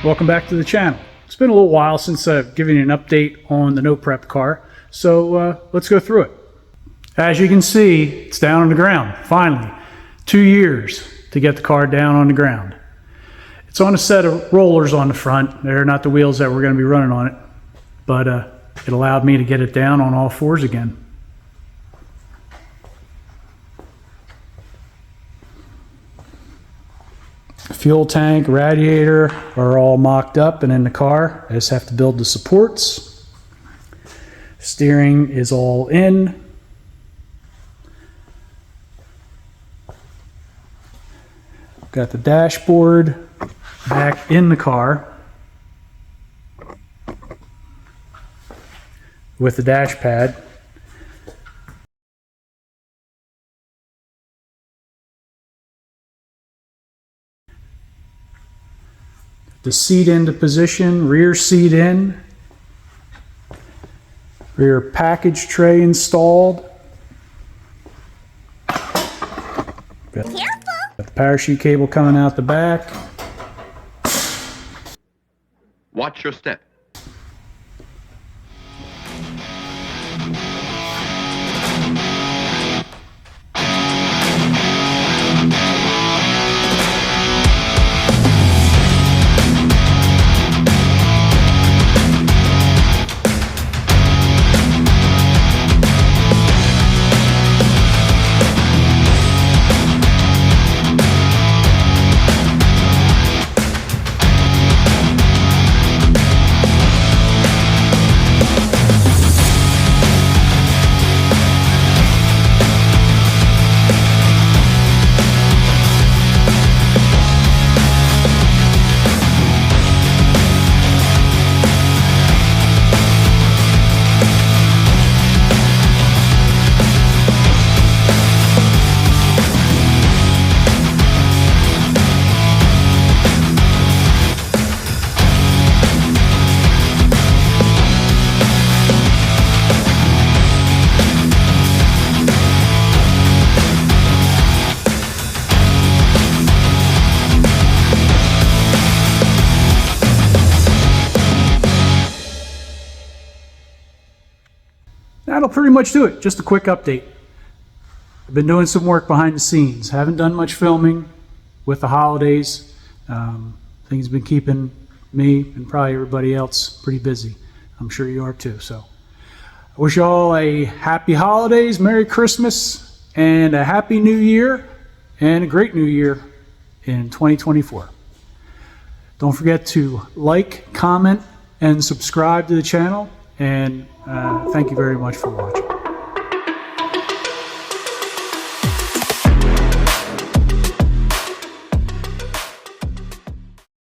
Welcome back to the channel. It's been a little while since I've given you an update on the no prep car, so let's go through it. As you can see, it's down on the ground, finally. 2 years to get the car down on the ground. It's on a set of rollers on the front. They're not the wheels that we're going to be running on it, but it allowed me to get it down on all fours again. Fuel tank, radiator are all mocked up and in the car. I just have to build the supports. Steering is all in. Got the dashboard back in the car with the dash pad. The seat into position, rear seat in, rear package tray installed. Got the parachute cable coming out the back. Watch your step. That'll pretty much do it. Just a quick update. I've been doing some work behind the scenes. Haven't done much filming with the holidays. Things have been keeping me and probably everybody else pretty busy. I'm sure you are too. So I wish you all a happy holidays, Merry Christmas, and a happy New Year, and a great New Year in 2024. Don't forget to like, comment, and subscribe to the channel. And thank you very much for watching.